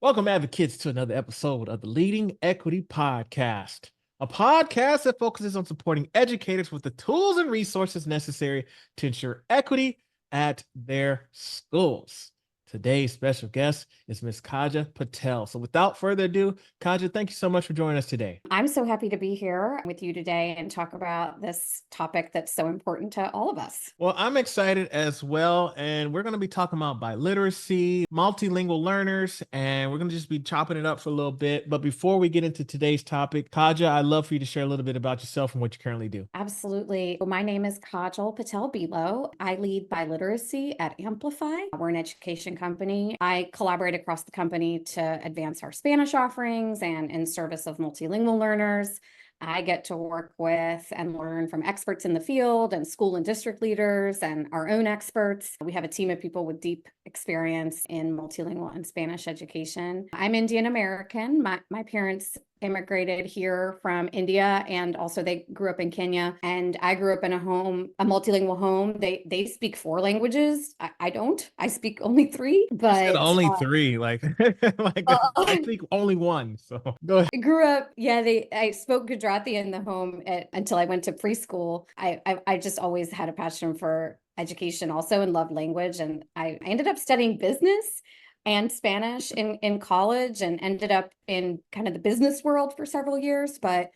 Welcome, advocates, to another episode of the Leading Equity Podcast, a podcast that focuses on supporting educators with the tools and resources necessary to ensure equity at their schools. Today's special guest is Ms. Kajal Patel. So without further ado, Kajal, thank you so much for joining us today. I'm so happy to be here with you today and talk about this topic that's so important to all of us. Well, I'm excited as well. And we're going to be talking about biliteracy, multilingual learners, and we're going to just be chopping it up for a little bit. But before we get into today's topic, Kaja, I'd love for you to share a little bit about yourself and what you currently do. Absolutely. Well, my name is Kajal Patel Below. I lead biliteracy at Amplify. We're an education company. I collaborate across the company to advance our Spanish offerings and in service of multilingual learners. I get to work with and learn from experts in the field and school and district leaders and our own experts. We have a team of people with deep experience in multilingual and Spanish education. I'm Indian American. My parents immigrated here from India, and also they grew up in Kenya. And I grew up in a multilingual home. They speak 4 languages. I don't. I speak only 3. You said But only 3, like, I think only 1. So go ahead. I grew up, yeah, I spoke Gujarati in the home until I went to preschool. I just always had a passion for education also and loved language. And I ended up studying business and Spanish in college and ended up in kind of the business world for several years. But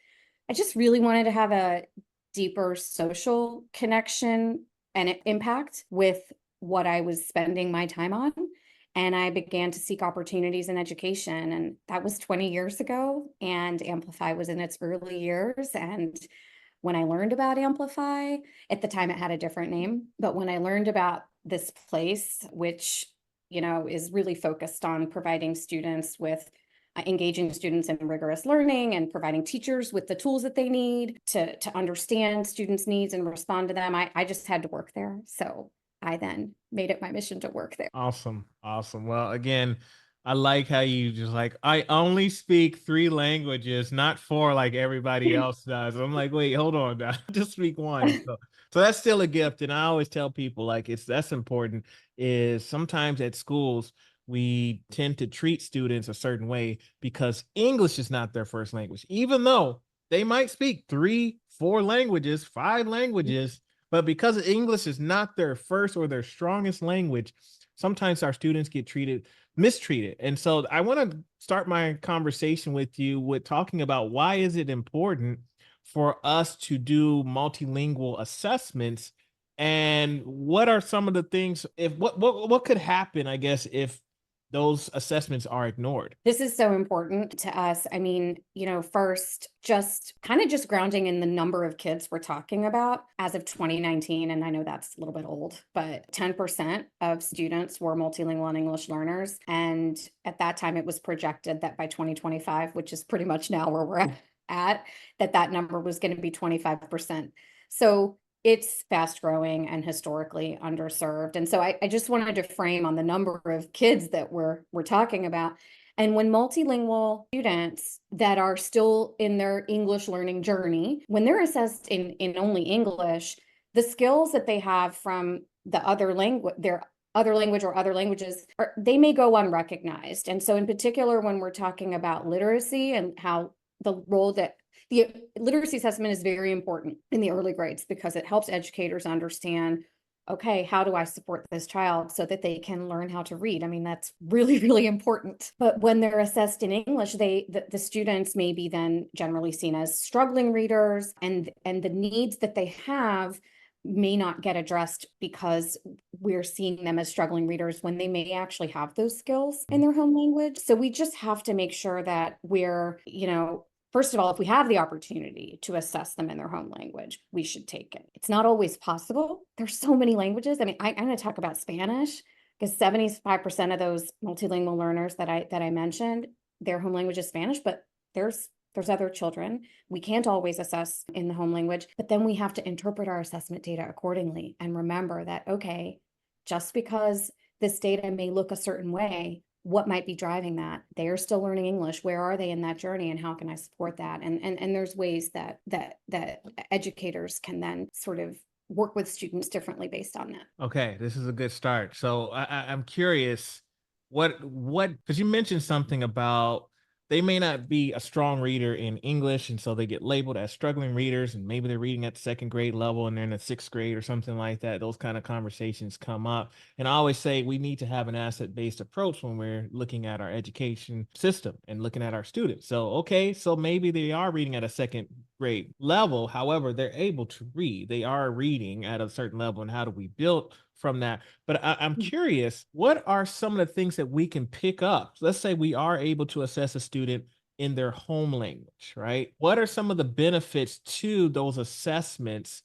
I just really wanted to have a deeper social connection and impact with what I was spending my time on. And I began to seek opportunities in education. And that was 20 years ago. And Amplify was in its early years. And when I learned about Amplify, at the time it had a different name, but when I learned about this place, which, is really focused on providing students with engaging students in rigorous learning and providing teachers with the tools that they need to understand students' needs and respond to them, I just had to work there. So I then made it my mission to work there. Awesome. Awesome. Well, again, I like how you just like, I only speak 3 languages, not 4 like everybody else does. I'm like, wait, hold on now. I just speak 1. So that's still a gift. And I always tell people like that's important is sometimes at schools we tend to treat students a certain way because English is not their first language, even though they might speak 3, 4 languages, 5 languages, but because English is not their first or their strongest language, sometimes our students get mistreated. And so I want to start my conversation with you with talking about why is it important for us to do multilingual assessments, and what are some of the things, if what could happen, I guess, if those assessments are ignored. This is so important to us. I mean, first, just grounding in the number of kids we're talking about as of 2019. And I know that's a little bit old, but 10% of students were multilingual and English learners. And at that time, it was projected that by 2025, which is pretty much now where we're at, that number was going to be 25%. So it's fast growing and historically underserved. And so I just wanted to frame on the number of kids that we're talking about. And when multilingual students that are still in their English learning journey, when they're assessed in only English, the skills that they have from the other language, their other language or other languages, they may go unrecognized. And so in particular, when we're talking about literacy and how the role that the literacy assessment is very important in the early grades because it helps educators understand, okay, how do I support this child so that they can learn how to read? I mean, that's really, really important. But when they're assessed in English, the students may be then generally seen as struggling readers, and the needs that they have may not get addressed because we're seeing them as struggling readers when they may actually have those skills in their home language. So we just have to make sure that we're, first of all, if we have the opportunity to assess them in their home language, we should take it. It's not always possible. There's so many languages. I mean, I'm going to talk about Spanish because 75% of those multilingual learners that I mentioned, their home language is Spanish, but there's other children. We can't always assess in the home language, but then we have to interpret our assessment data accordingly and remember that, okay, just because this data may look a certain way, what might be driving that? They are still learning English. Where are they in that journey, and how can I support that? And there's ways that educators can then sort of work with students differently based on that. Okay, this is a good start. So I'm curious, because you mentioned something about they may not be a strong reader in English, and so they get labeled as struggling readers, and maybe they're reading at the second grade level and they're in the sixth grade or something like that. Those kind of conversations come up. And I always say we need to have an asset-based approach when we're looking at our education system and looking at our students. So, okay, so maybe they are reading at a second grade level. However, they're able to read. They are reading at a certain level. And how do we build from that? But I'm curious, what are some of the things that we can pick up? Let's say we are able to assess a student in their home language, right? What are some of the benefits to those assessments?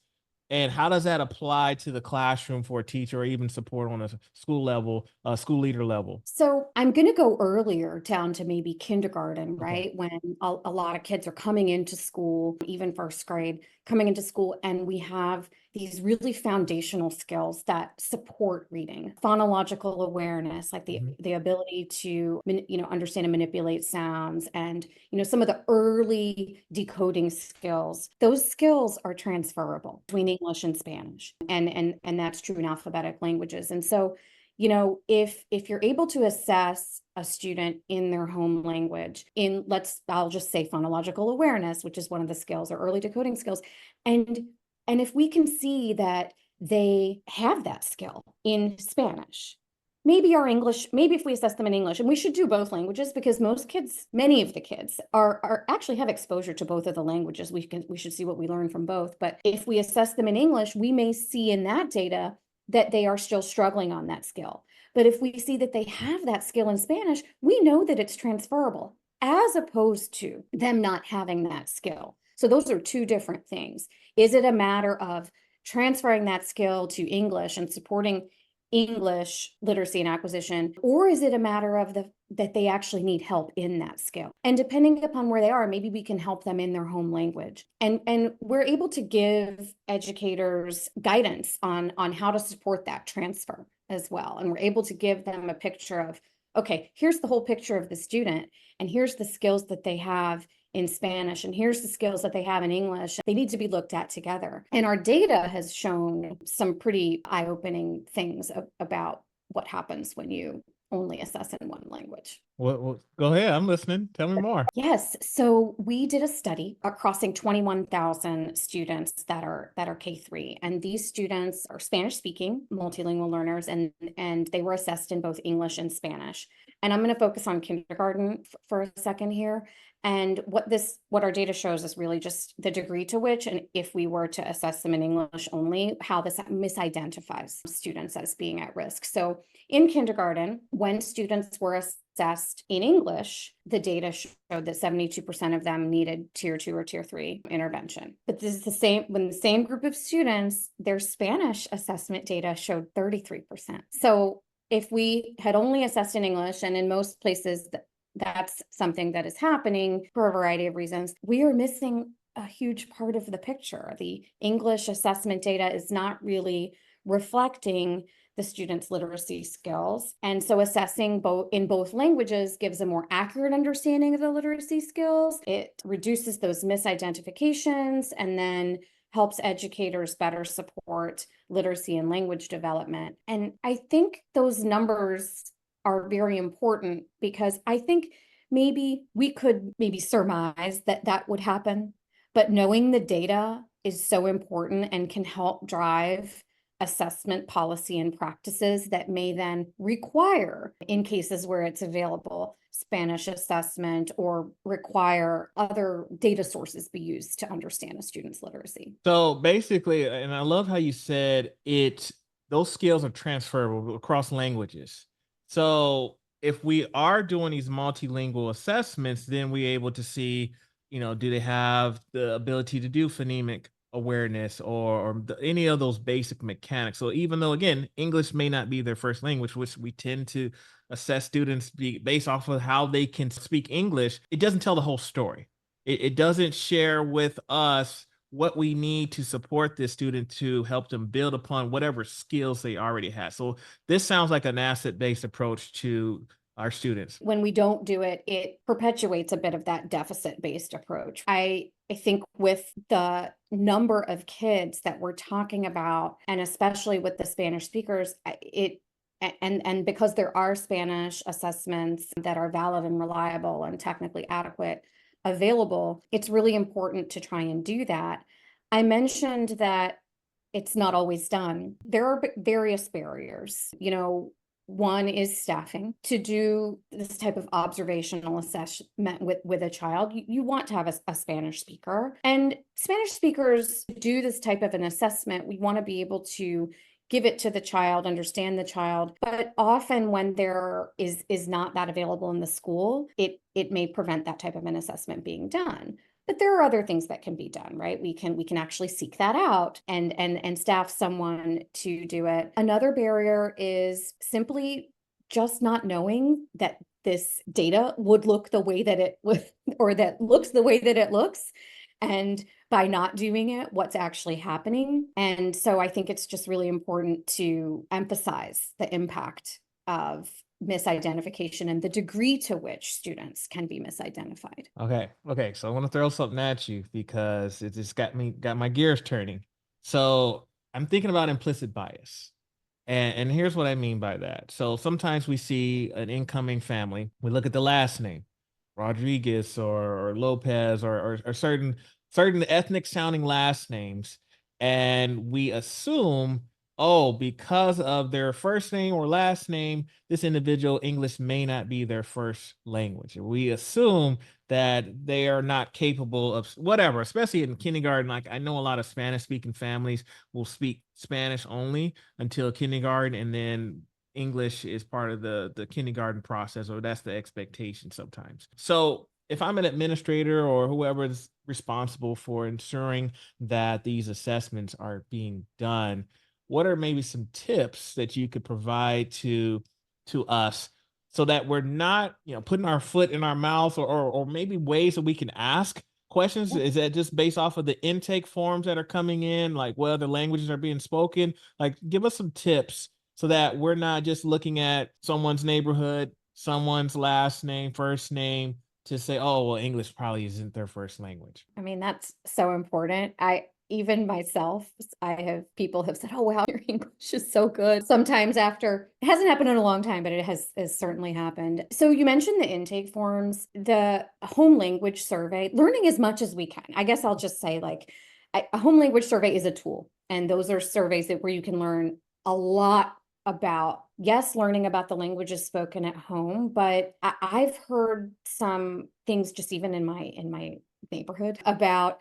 And how does that apply to the classroom for a teacher or even support on a school level, school leader level? So I'm going to go earlier down to maybe kindergarten, Okay. right? When a lot of kids are coming into school, even first grade, coming into school, and we have these really foundational skills that support reading, phonological awareness, like Mhm. the ability to understand and manipulate sounds, and some of the early decoding skills. Those skills are transferable between English and Spanish, and that's true in alphabetic languages. And so if you're able to assess a student in their home language in, I'll just say phonological awareness, which is one of the skills or early decoding skills, and if we can see that they have that skill in Spanish, maybe if we assess them in English, and we should do both languages because many of the kids are actually have exposure to both of the languages. We should see what we learn from both. But if we assess them in English, we may see in that data that they are still struggling on that skill. But if we see that they have that skill in Spanish, we know that it's transferable as opposed to them not having that skill. So those are two different things. Is it a matter of transferring that skill to English and supporting English literacy and acquisition, or is it a matter of that they actually need help in that skill? And depending upon where they are, maybe we can help them in their home language. And we're able to give educators guidance on how to support that transfer as well. And we're able to give them a picture of, okay, here's the whole picture of the student, and here's the skills that they have in Spanish, and here's the skills that they have in English. They need to be looked at together. And our data has shown some pretty eye-opening things about what happens when you only assess in one language. Well, go ahead. I'm listening. Tell me more. Yes, so we did a study crossing 21,000 students that are K3, and these students are Spanish speaking, multilingual learners, and they were assessed in both English and Spanish. And I'm going to focus on kindergarten for a second here. And what our data shows is really just the degree to which, and if we were to assess them in English only, how this misidentifies students as being at risk. So in kindergarten, when students were assessed in English, the data showed that 72% of them needed tier 2 or tier 3 intervention. But this is the same when the same group of students, their Spanish assessment data showed 33%. So if we had only assessed in English, and in most places that's something that is happening for a variety of reasons, we are missing a huge part of the picture. The English assessment data is not really reflecting the students' literacy skills. And so assessing in both languages gives a more accurate understanding of the literacy skills. It reduces those misidentifications and then helps educators better support literacy and language development. And I think those numbers are very important because I think maybe we could surmise that that would happen, but knowing the data is so important and can help drive assessment policy and practices that may then require, in cases where it's available, Spanish assessment, or require other data sources be used to understand a student's literacy. So basically, and I love how you said it, those skills are transferable across languages. So if we are doing these multilingual assessments, then we're able to see, do they have the ability to do phonemic awareness or any of those basic mechanics. So even though, again, English may not be their first language, which we tend to assess students based off of how they can speak English, it doesn't tell the whole story. It doesn't share with us what we need to support this student to help them build upon whatever skills they already have. So this sounds like an asset-based approach to our students. When we don't do it, it perpetuates a bit of that deficit-based approach. I think with the number of kids that we're talking about, and especially with the Spanish speakers, And because there are Spanish assessments that are valid and reliable and technically adequate available, it's really important to try and do that. I mentioned that it's not always done. There are various barriers. One is staffing. To do this type of observational assessment with a child, you want to have a Spanish speaker. And Spanish speakers do this type of an assessment. We want to be able to give it to the child, understand the child. But often when there is not that available in the school, it may prevent that type of an assessment being done. But there are other things that can be done, right? We can actually seek that out and staff someone to do it. Another barrier is simply just not knowing that this data would look the way that it would, or that looks the way that it looks. And by not doing it, what's actually happening. And so I think it's just really important to emphasize the impact of misidentification and the degree to which students can be misidentified. Okay. So I want to throw something at you because it just got my gears turning. So I'm thinking about implicit bias. And here's what I mean by that. So sometimes we see an incoming family, we look at the last name, Rodriguez or Lopez or certain ethnic sounding last names, and we assume, oh, because of their first name or last name, this individual English may not be their first language. We assume that they are not capable of whatever, especially in kindergarten. Like I know a lot of Spanish speaking families will speak Spanish only until kindergarten, and then English is part of the kindergarten process, or that's the expectation sometimes. So if I'm an administrator or whoever is responsible for ensuring that these assessments are being done, what are maybe some tips that you could provide to us so that we're not, putting our foot in our mouth, or maybe ways that we can ask questions? Is that just based off of the intake forms that are coming in, like what other languages are being spoken? Like, give us some tips so that we're not just looking at someone's neighborhood, someone's last name, first name, to say, oh, well, English probably isn't their first language. I mean, that's so important. Even myself, people have said, oh, wow, your English is so good. Sometimes after, it hasn't happened in a long time, but it has certainly happened. So you mentioned the intake forms, the home language survey, learning as much as we can. I guess I'll just say a home language survey is a tool. And those are surveys where you can learn a lot about, yes, learning about the languages spoken at home, but I've heard some things just even in my neighborhood about,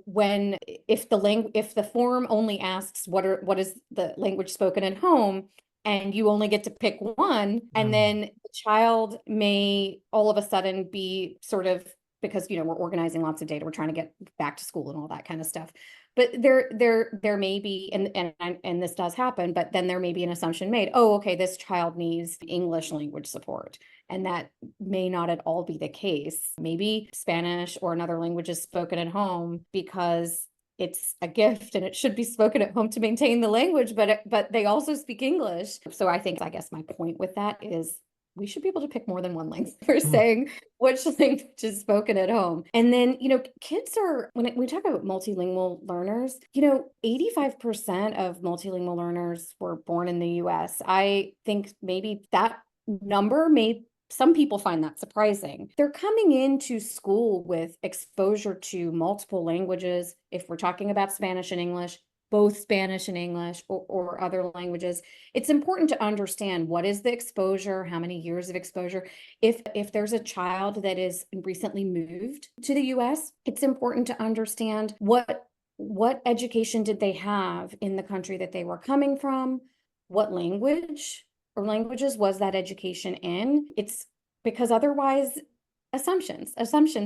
when if the form only asks what is the language spoken at home, and you only get to pick one, and then the child may all of a sudden be sort of, because we're organizing lots of data, we're trying to get back to school and all that kind of stuff. But there may be, and this does happen, but then there may be an assumption made, oh, okay, this child needs English language support. And that may not at all be the case. Maybe Spanish or another language is spoken at home because it's a gift and it should be spoken at home to maintain the language, but they also speak English. So I guess my point with that is we should be able to pick more than one language for saying which language is spoken at home. And then, kids are, when we talk about multilingual learners, 85% of multilingual learners were born in the US. I think maybe that number some people find that surprising. They're coming into school with exposure to multiple languages. If we're talking about Spanish and English, both Spanish and English, or other languages, it's important to understand what is the exposure, how many years of exposure. If there's a child that is recently moved to the US, it's important to understand what education did they have in the country that they were coming from, what language or languages was that education in. It's because otherwise assumptions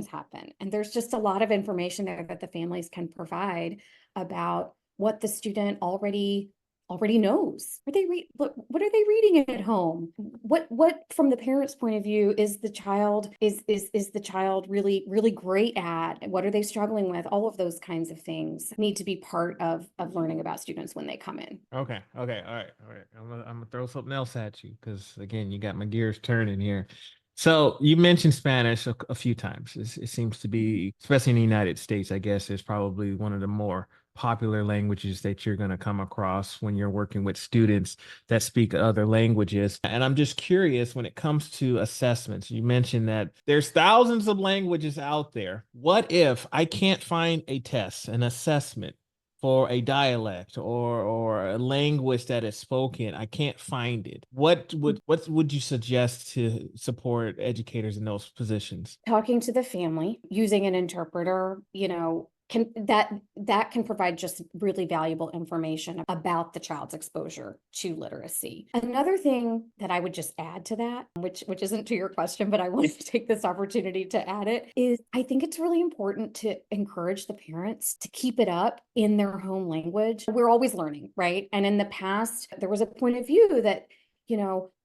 happen, and there's just a lot of information there that the families can provide about what the student already knows. What are they reading at home? What from the parents' point of view is the child really really great at? What are they struggling with? All of those kinds of things need to be part of learning about students when they come in. Okay. All right. I'm gonna throw something else at you because again, you got my gears turning here. So you mentioned Spanish a few times. It seems to be, especially in the United States, I guess, is probably one of the more popular languages that you're going to come across when you're working with students that speak other languages. And I'm just curious when it comes to assessments. You mentioned that there's thousands of languages out there. What if I can't find a test, an assessment for a dialect or a language that is spoken? I can't find it. What would you suggest to support educators in those positions? Talking to the family, using an interpreter, can that can provide just really valuable information about the child's exposure to literacy. Another thing that I would just add to that, which isn't to your question, but I wanted to take this opportunity to add it, is I think it's really important to encourage the parents to keep it up in their home language. We're always learning, right? And in the past, there was a point of view that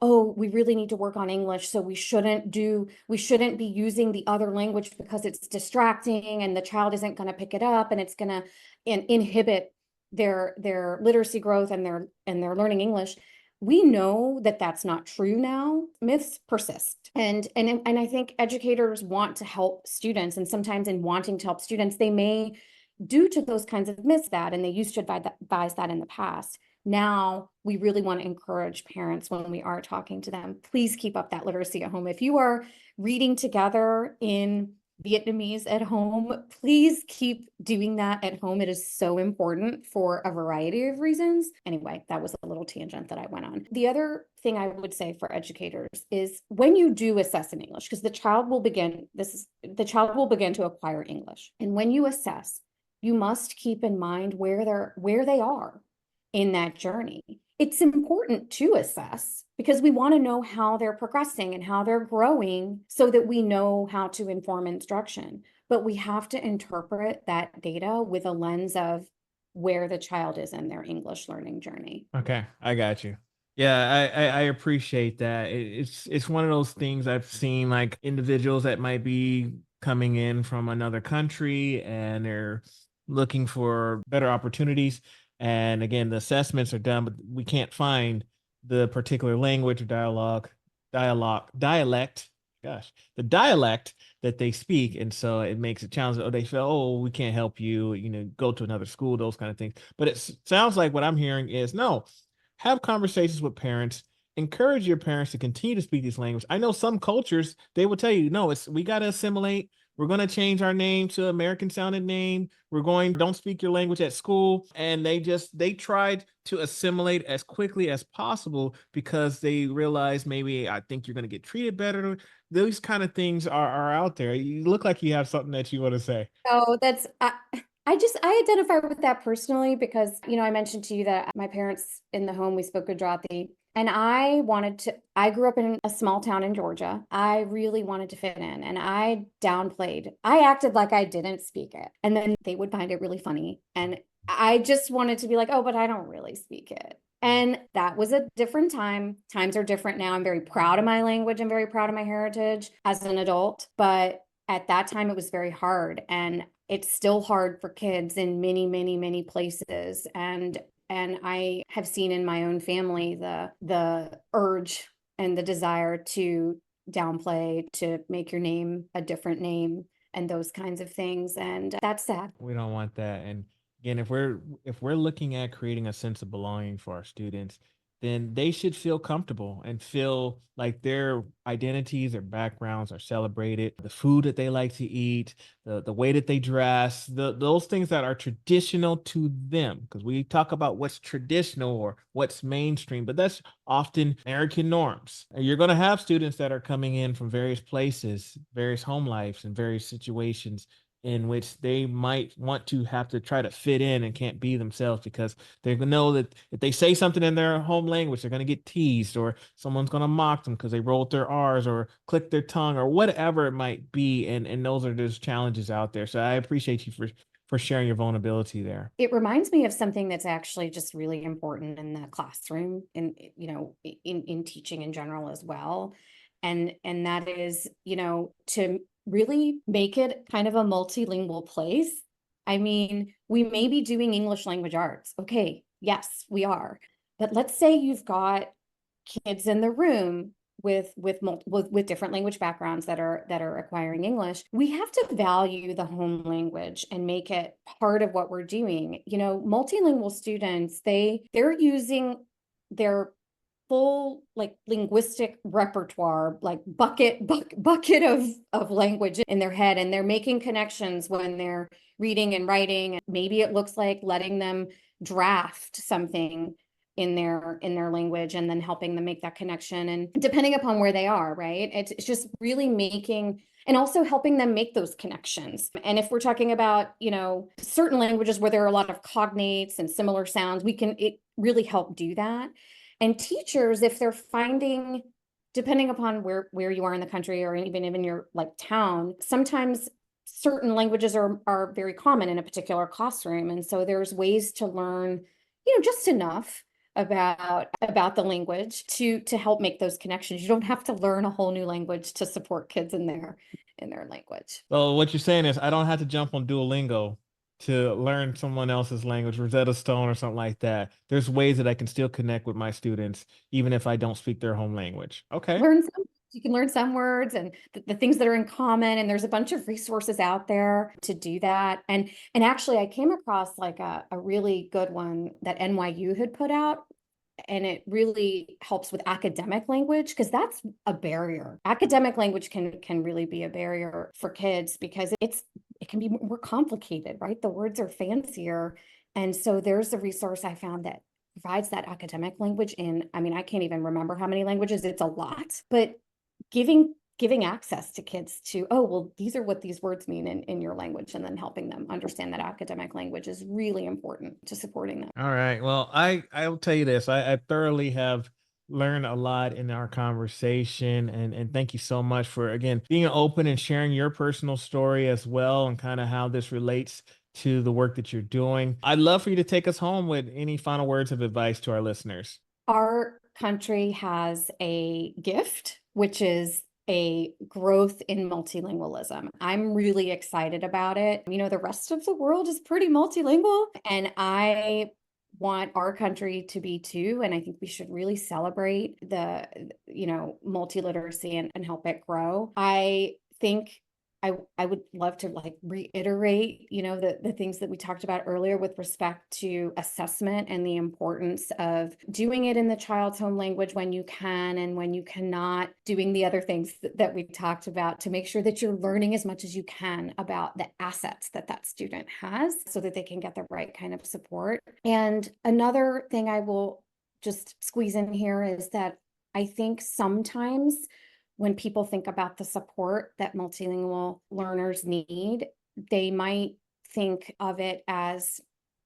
oh, we really need to work on English, so we shouldn't be using the other language because it's distracting and the child isn't going to pick it up and it's going to inhibit their literacy growth and their learning English. We know that that's not true now. Myths persist. And I think educators want to help students, and sometimes in wanting to help students, they may, due to those kinds of myths, and they used to advise that in the past. Now we really want to encourage parents when we are talking to them, please keep up that literacy at home. If you are reading together in Vietnamese at home, please keep doing that at home. It is so important for a variety of reasons. Anyway, that was a little tangent that I went on. The other thing I would say for educators is when you do assess in English, because the child will begin to acquire English. And when you assess, you must keep in mind where they are in that journey. It's important to assess because we want to know how they're progressing and how they're growing so that we know how to inform instruction. But we have to interpret that data with a lens of where the child is in their English learning journey. Okay, I got you. Yeah, I appreciate that. It's one of those things I've seen, like individuals that might be coming in from another country and they're looking for better opportunities. And again, the assessments are done, but we can't find the particular language or dialect, gosh, the dialect that they speak. And so it makes it challenging. Oh, they feel, oh, we can't help you, go to another school, those kind of things. But it sounds like what I'm hearing is no, have conversations with parents, encourage your parents to continue to speak this language. I know some cultures, they will tell you, no, we got to assimilate. We're going to change our name to American sounding name. Don't speak your language at school. And they tried to assimilate as quickly as possible because they realized maybe I think you're going to get treated better. Those kind of things are out there. You look like you have something that you want to say. Oh, I identify with that personally because, I mentioned to you that my parents in the home, we spoke Gujarati. And I grew up in a small town in Georgia. I really wanted to fit in and I acted like I didn't speak it. And then they would find it really funny. And I just wanted to be like, oh, but I don't really speak it. And that was a different time. Times are different now. I'm very proud of my language. I'm very proud of my heritage as an adult. But at that time, it was very hard. And it's still hard for kids in many, many, many places. And I have seen in my own family the urge and the desire to downplay, to make your name a different name and those kinds of things. And that's sad. We don't want that. And again, if we're looking at creating a sense of belonging for our students, then they should feel comfortable and feel like their identities, their backgrounds are celebrated. The food that they like to eat, the way that they dress, those things that are traditional to them. Because we talk about what's traditional or what's mainstream, but that's often American norms. And you're going to have students that are coming in from various places, various home lives, and various situations in which they might want to have to try to fit in and can't be themselves because they know that if they say something in their home language, they're going to get teased or someone's going to mock them because they rolled their R's or clicked their tongue or whatever it might be. And those are those challenges out there. So I appreciate you for sharing your vulnerability there. It reminds me of something that's actually just really important in the classroom and, in teaching in general as well. And that is, to really make it kind of a multilingual place. I mean, we may be doing English language arts. Okay, yes, we are. But let's say you've got kids in the room with different language backgrounds that are acquiring English, we have to value the home language and make it part of what we're doing. Multilingual students, they're using their full like linguistic repertoire, like bucket of language in their head, and they're making connections when they're reading and writing. Maybe it looks like letting them draft something in their language and then helping them make that connection, and depending upon where they are, right, it's just really making and also helping them make those connections. And if we're talking about certain languages where there are a lot of cognates and similar sounds, it really help do that. And teachers, if they're finding, depending upon where you are in the country or even in your like town, sometimes certain languages are very common in a particular classroom. And so there's ways to learn, just enough about the language to help make those connections. You don't have to learn a whole new language to support kids in their language. So what you're saying is I don't have to jump on Duolingo to learn someone else's language, Rosetta Stone or something like that. There's ways that I can still connect with my students, even if I don't speak their home language. Okay. You can learn some words and the things that are in common, and there's a bunch of resources out there to do that. And actually I came across like a really good one that NYU had put out, and it really helps with academic language, because that's a barrier. Academic language can really be a barrier for kids because it can be more complicated, right? The words are fancier. And so there's a resource I found that provides that academic language in, I mean, I can't even remember how many languages. It's a lot, but giving access to kids to, oh, well, these are what these words mean in your language, and then helping them understand that academic language is really important to supporting them. All right. Well, I'll tell you this. I thoroughly have learned a lot in our conversation, and thank you so much for again being open and sharing your personal story as well, and kind of how this relates to the work that you're doing. I'd love for you to take us home with any final words of advice to our listeners. Our country has a gift, which is a growth in multilingualism. I'm really excited about it. The rest of the world is pretty multilingual, and I want our country to be too. And I think we should really celebrate the, multiliteracy and help it grow. I think I would love to like reiterate, the things that we talked about earlier with respect to assessment and the importance of doing it in the child's home language when you can, and when you cannot, doing the other things that we talked about to make sure that you're learning as much as you can about the assets that student has so that they can get the right kind of support. And another thing I will just squeeze in here is that I think sometimes when people think about the support that multilingual learners need, they might think of it as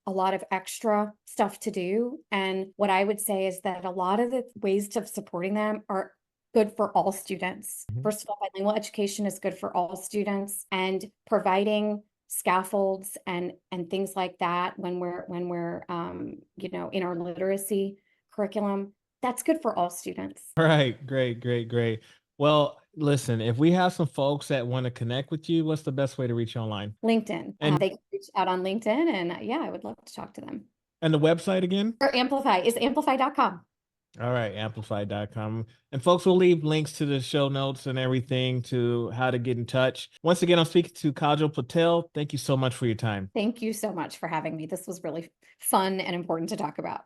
a lot of extra stuff to do. And what I would say is that a lot of the ways of supporting them are good for all students. Mhm. First of all, bilingual education is good for all students, and providing scaffolds and things like that when we're in our literacy curriculum, that's good for all students. All right. Great, great, great. Well, listen, if we have some folks that want to connect with you, what's the best way to reach you online? LinkedIn. And They can reach out on LinkedIn, and yeah, I would love to talk to them. the website again? Or Amplify is amplify.com. All right, amplify.com. And folks, will leave links to the show notes and everything to how to get in touch. Once again, I'm speaking to Kajal Patel. Thank you so much for your time. Thank you so much for having me. This was really fun and important to talk about.